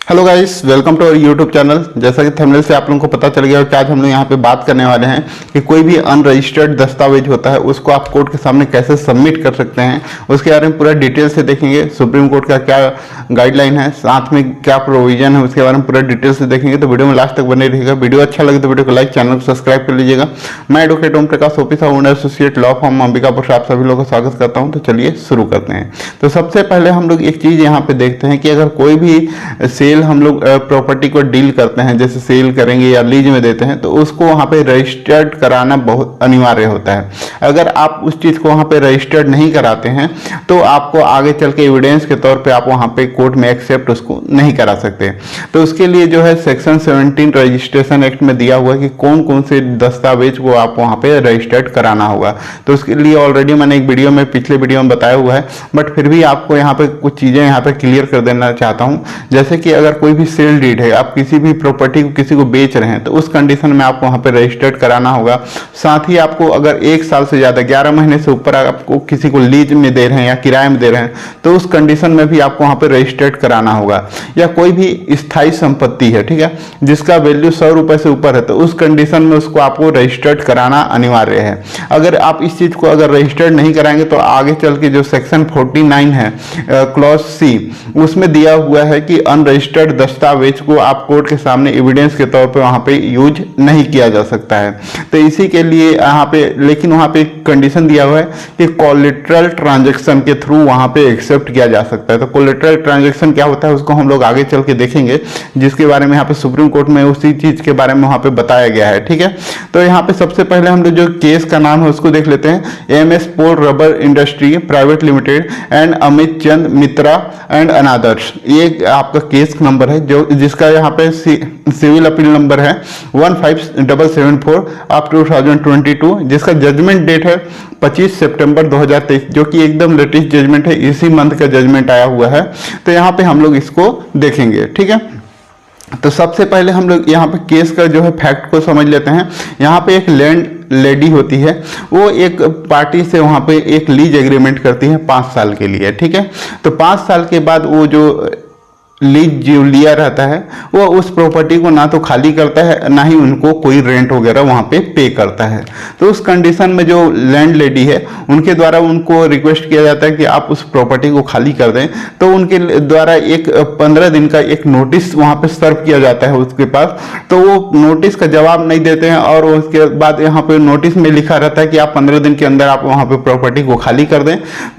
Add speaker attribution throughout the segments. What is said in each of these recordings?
Speaker 1: Hello guys, welcome to our YouTube channel. जैसा कि thumbnail से आप लोगों को पता चल गया कि आज हम लोग यहाँ पे बात करने वाले हैं कि कोई भी अनरजिस्टर्ड दस्तावेज होता है उसको आप कोर्ट के सामने कैसे सबमिट कर सकते हैं, उसके बारे में पूरा डिटेल से देखेंगे। सुप्रीम कोर्ट का क्या गाइडलाइन है, साथ में क्या प्रोविजन है, उसके बारे में पूरा डिटेल से देखेंगे। तो वीडियो में लास्ट तक बने रहिएगा। वीडियो अच्छा लगे तो वीडियो को लाइक, चैनल को सब्सक्राइब कर लीजिएगा। मैं advocate Om Prakash, officer owner associate law firm Ambikapur से आप सभी लोगों का स्वागत करता हूँ। तो चलिए शुरू करते हैं। तो सबसे पहले हम लोग एक चीज़ यहाँ पे देखते हैं कि अगर कोई भी सेल हम लोग प्रॉपर्टी को डील करते हैं, जैसे सेल करेंगे या लीज में देते हैं, तो उसको वहाँ पे रजिस्टर्ड कराना बहुत अनिवार्य होता है। अगर आप उस चीज़ को वहाँ पे रजिस्टर्ड नहीं कराते हैं तो आपको आगे चल के एविडेंस के तौर पे आप वहाँ पे कोर्ट में एक्सेप्ट उसको नहीं करा सकते। तो उसके लिए जो है सेक्शन 17 रजिस्ट्रेशन एक्ट में दिया हुआ है कि कौन कौन से दस्तावेज को आप वहाँ पे रजिस्टर्ड कराना होगा। तो उसके लिए ऑलरेडी मैंने एक वीडियो में, पिछले वीडियो में बताया हुआ है, बट फिर भी आपको यहाँ पे कुछ चीज़ें यहाँ पे क्लियर कर देना चाहता हूँ। जैसे कि अगर कोई भी सेल डीड है, आप किसी भी प्रॉपर्टी को किसी को बेच रहे हैं, तो उस कंडीशन में आपको वहाँ पे रजिस्टर्ड कराना होगा। साथ ही आपको अगर 1 साल से ज़्यादा 11 महीने से ऊपर आपको किसी को लीज में दे रहे हैं या किराए में दे रहे हैं, तो उस कंडीशन में भी आपको वहाँ पे रजिस्टर्ड कराना होगा। या कोई भी स्थायी संपत्ति है, ठीक है, जिसका वैल्यू 100 रुपये से ऊपर है, तो उस कंडीशन में उसको आपको रजिस्टर्ड कराना अनिवार्य है। अगर आप इस चीज़ को अगर रजिस्टर्ड नहीं कराएंगे तो आगे चल के जो सेक्शन 49 है क्लॉज सी, उसमें दिया हुआ है कि अनरजिस्टर्ड दस्तावेज को आप कोर्ट के सामने एविडेंस के तौर पे वहाँ पे यूज नहीं किया जा सकता है। तो इसी के लिए यहाँ पे, लेकिन वहाँ पे कंडीशन दिया हुआ है कि कोलेटरल ट्रांजैक्शन के थ्रू वहाँ पे एक्सेप्ट किया जा सकता है। तो कोलेटरल ट्रांजैक्शन क्या होता है उसको हम लोग आगे चल के देखेंगे, जिसके बारे में यहाँ पे सुप्रीम कोर्ट में उसी चीज के बारे में वहाँ पे बताया गया है। ठीक है, तो यहाँ पे सबसे पहले हम लोग जो केस का नाम है उसको देख लेते हैं। MS pole rubber industry private limited and Amit Chand Mitra and others अनादर्स, ये आपका केस नंबर है, जो जिसका यहाँ पे सिविल अपील नंबर है 15774 ऑफ 2022, जिसका जजमेंट डेट है 25 सितंबर 2023, जो कि एकदम लेटेस्ट जजमेंट है, इसी मंथ का जजमेंट आया हुआ है। तो यहाँ पे हम लोग इसको देखेंगे। ठीक है, तो सबसे पहले हम लोग यहाँ पे केस का जो है फैक्ट को समझ लेते हैं। यहाँ पे एक लैंड लेडी होती है, वो एक पार्टी से वहाँ पे एक लीज एग्रीमेंट करती है 5 साल के लिए। ठीक है, तो 5 साल के बाद वो जो लीज जो लिया रहता है वो उस प्रॉपर्टी को ना तो खाली करता है, ना ही उनको कोई रेंट वगैरह वहाँ पे करता है। तो उस कंडीशन में जो लैंड लेडी है उनके द्वारा उनको रिक्वेस्ट किया जाता है कि आप उस प्रॉपर्टी को खाली कर दें। तो उनके द्वारा एक 15 दिन का एक नोटिस वहाँ पे सर्व किया जाता है उसके पास। तो वो नोटिस का जवाब नहीं देते हैं और उसके बाद यहाँ पे नोटिस में लिखा रहता है कि आप 15 दिन के अंदर आप वहाँ पे प्रॉपर्टी को खाली कर दें,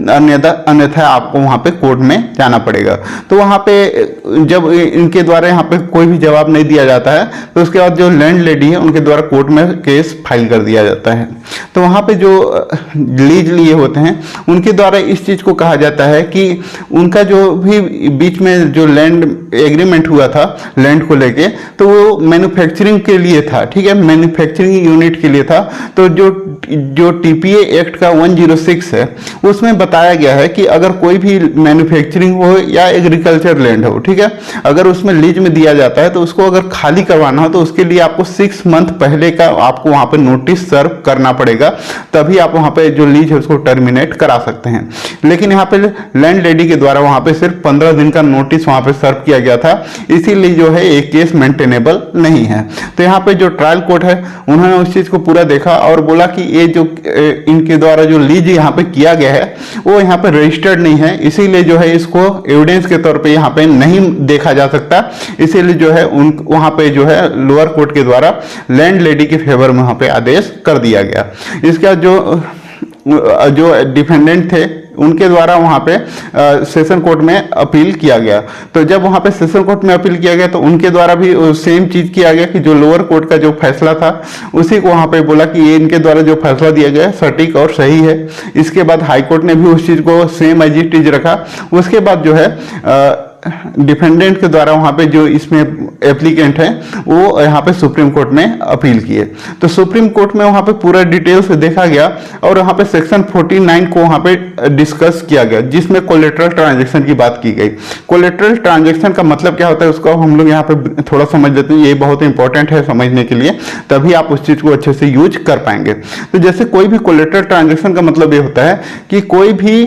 Speaker 1: अन्यथा आपको वहाँ पे कोर्ट में जाना पड़ेगा। तो वहाँ पे जब इनके द्वारा यहाँ पे कोई भी जवाब नहीं दिया जाता है, तो उसके बाद जो लैंड लेडी है उनके द्वारा कोर्ट में केस फाइल कर दिया जाता है। तो वहाँ पे जो लीज लिए होते हैं उनके द्वारा इस चीज़ को कहा जाता है कि उनका जो भी बीच में जो लैंड एग्रीमेंट हुआ था लैंड को लेके, तो वो मैन्युफैक्चरिंग के लिए था। ठीक है, मैन्युफैक्चरिंग यूनिट के लिए था। तो जो TPA एक्ट का 106 है उसमें बताया गया है कि अगर कोई भी मैन्युफैक्चरिंग हो या एग्रीकल्चर लैंड हो, ठीक है, अगर उसमें लीज में दिया जाता है तो उसको अगर खाली करवाना हो तो उसके लिए आपको 6 मंथ पहले का आपको वहां पे नोटिस सर्व करना पड़ेगा, तभी आप वहां पे जो लीज है उसको टर्मिनेट करा सकते हैं। लेकिन यहाँ पे लैंड लेडी के द्वारा वहां पे सिर्फ 15 दिन का नोटिस वहां पे सर्व किया गया था, इसीलिए जो है एक केस मेंटेनेबल नहीं है। तो यहाँ पे जो ट्रायल कोर्ट है उन्होंने उस चीज को पूरा देखा और बोला कि ये जो इनके द्वारा जो लीज यहाँ पे किया गया है वो यहाँ पे रजिस्टर्ड नहीं है, इसीलिए जो है इसको एविडेंस के तौर पे यहाँ पे नहीं देखा जा सकता। इसीलिए जो है वहां पे जो है लोअर कोर्ट के द्वारा लैंड लेडी के फेवर में वहां पे आदेश कर दिया गया। इसका जो डिफेंडेंट थे उनके द्वारा वहां पे सेशन कोर्ट में अपील किया गया। तो जब वहां पे सेशन कोर्ट में अपील किया गया तो उनके द्वारा भी सेम चीज किया गया कि जो लोअर कोर्ट का जो फैसला था उसी को वहां पे बोला कि ये इनके द्वारा जो फैसला दिया गया सटीक और सही है। इसके बाद हाई कोर्ट ने भी उस चीज को सेम एज इट इज रखा। उसके बाद जो है डिफेंडेंट के द्वारा वहां पे जो इसमें एप्लीकेंट है वो यहाँ पे सुप्रीम कोर्ट में अपील किए। तो सुप्रीम कोर्ट में वहां पे पूरा डिटेल से देखा गया और वहां पे सेक्शन 49 को वहां पे डिस्कस किया गया, जिसमें कोलेटरल ट्रांजैक्शन की बात की गई। कोलेटरल ट्रांजैक्शन का मतलब क्या होता है उसको हम लोग यहाँ पे थोड़ा समझ लेते हैं, ये बहुत इंपॉर्टेंट है समझने के लिए, तभी आप उस चीज को अच्छे से यूज कर पाएंगे। तो जैसे कोई भी कोलेटरल ट्रांजैक्शन का मतलब ये होता है कि कोई भी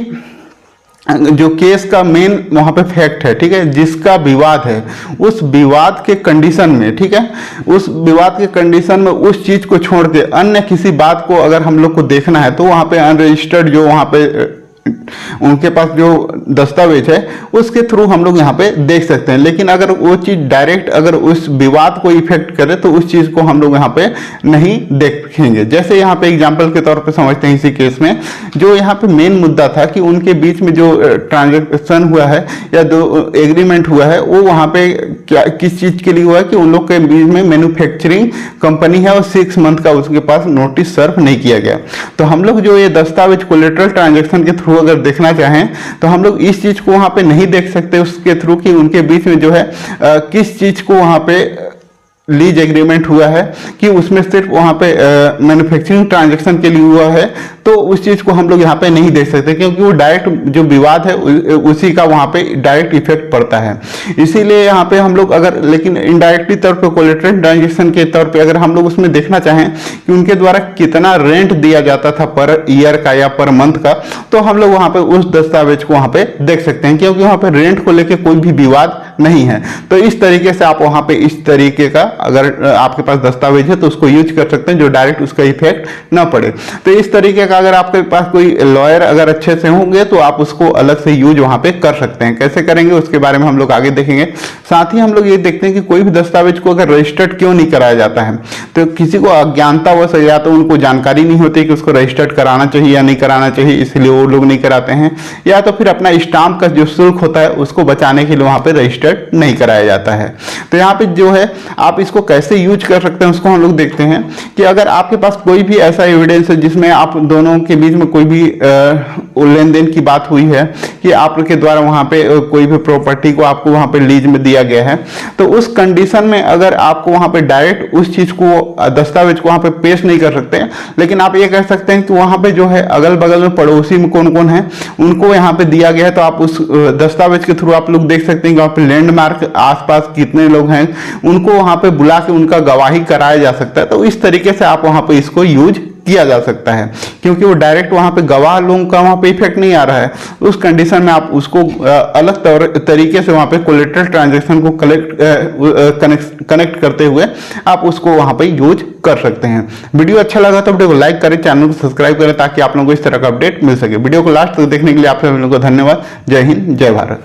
Speaker 1: जो केस का मेन वहां पे फैक्ट है, ठीक है, जिसका विवाद है, उस विवाद के कंडीशन में, ठीक है, उस विवाद के कंडीशन में उस चीज को छोड़ के अन्य किसी बात को अगर हम लोग को देखना है तो वहां पे अनरजिस्टर्ड जो वहां पे उनके पास जो दस्तावेज है उसके थ्रू हम लोग यहाँ पे देख सकते हैं। लेकिन अगर वो चीज डायरेक्ट अगर उस विवाद को इफेक्ट करे तो उस चीज को हम लोग यहाँ पे नहीं देखेंगे। जैसे यहाँ पे एग्जांपल के तौर पे समझते हैं, इसी केस में जो यहाँ पे मेन मुद्दा था कि उनके बीच में जो ट्रांजेक्शन हुआ है या जो एग्रीमेंट हुआ है वो वहाँ पे क्या किस चीज के लिए हुआ है कि उन लोग के बीच में मैन्युफैक्चरिंग कंपनी है और 6 मंथ का उसके पास नोटिस सर्व नहीं किया गया। तो हम लोग जो ये दस्तावेज कोलेटरल ट्रांजेक्शन के थ्रू अगर देखना चाहें तो हम लोग इस चीज को वहां पे नहीं देख सकते उसके थ्रू कि उनके बीच में जो है किस चीज को वहां पे लीज एग्रीमेंट हुआ है कि उसमें सिर्फ वहां पे मैन्युफैक्चरिंग ट्रांजैक्शन के लिए हुआ है, तो उस चीज को हम लोग यहाँ पे नहीं देख सकते क्योंकि वो डायरेक्ट जो विवाद है उसी का वहां पे डायरेक्ट इफेक्ट पड़ता है। इसीलिए यहाँ पे हम लोग अगर लेकिन इनडायरेक्टली तौर पे कोलेटरल ट्रांजैक्शन के तौर पे अगर हम लोग उसमें देखना चाहें कि उनके द्वारा कितना रेंट दिया जाता था पर ईयर का या पर मंथ का, तो हम लोग वहां पे उस दस्तावेज को वहां पे देख सकते हैं क्योंकि वहां पे रेंट को लेकर कोई भी विवाद नहीं है। तो इस तरीके से आप वहां पे इस तरीके का अगर आपके पास दस्तावेज है तो उसको यूज कर सकते हैं जो डायरेक्ट उसका इफेक्ट ना पड़े। तो इस तरीके का अगर आपके पास कोई लॉयर अगर अच्छे से होंगे तो आप उसको अलग से यूज वहां पे कर सकते हैं। कैसे करेंगे उसके बारे में हम लोग आगे देखेंगे। साथ ही हम लोग ये देखते हैं कि कोई भी दस्तावेज को अगर रजिस्टर्ड क्यों नहीं कराया जाता है, तो किसी को अज्ञानतावश या तो उनको जानकारी नहीं होती कि उसको रजिस्टर्ड कराना चाहिए या नहीं कराना चाहिए, इसलिए वो लोग नहीं कराते हैं, या तो फिर अपना स्टाम्प का जो शुल्क होता है उसको बचाने के लिए वहां पे रजिस्टर्ड नहीं कराया जाता है। तो यहाँ पे जो है आप इसको कैसे यूज कर सकते हैं उसको हम लोग देखते हैं कि अगर आपके पास कोई भी ऐसा एविडेंस है जिसमें आप दोनों के बीच में कोई भी लेन देन की बात हुई है कि आपके द्वारा वहां पे कोई भी प्रॉपर्टी को आपको वहां पे लीज में दिया गया है, तो उस कंडीशन में अगर आपको वहां पे डायरेक्ट उस चीज को दस्तावेज को वहां पे पेश नहीं कर सकते, लेकिन आप ये कह सकते हैं कि वहां पे जो है अगल बगल में पड़ोसी में कौन कौन है उनको यहाँ पे दिया गया है, तो आप उस दस्तावेज के थ्रू आप लोग देख सकते हैं कि वहां पे लैंडमार्क आसपास कितने लोग हैं उनको वहां पे बुला के उनका गवाही कराया जा सकता है। तो इस तरीके से आप वहां पे इसको यूज किया जा सकता है क्योंकि वो डायरेक्ट वहां पे गवाह लोगों का वहां पे इफेक्ट नहीं आ रहा है। उस कंडीशन में आप उसको अलग तरीके से वहां पे कोलेटरल ट्रांजैक्शन को कनेक्ट करते हुए आप उसको वहां पे यूज कर सकते हैं। वीडियो अच्छा लगा तो वीडियो को लाइक करें, चैनल को सब्सक्राइब करें ताकि आप लोगों को इस तरह का अपडेट मिल सके। वीडियो को लास्ट तक देखने के लिए आप सभी लोगों को धन्यवाद। जय हिंद, जय भारत।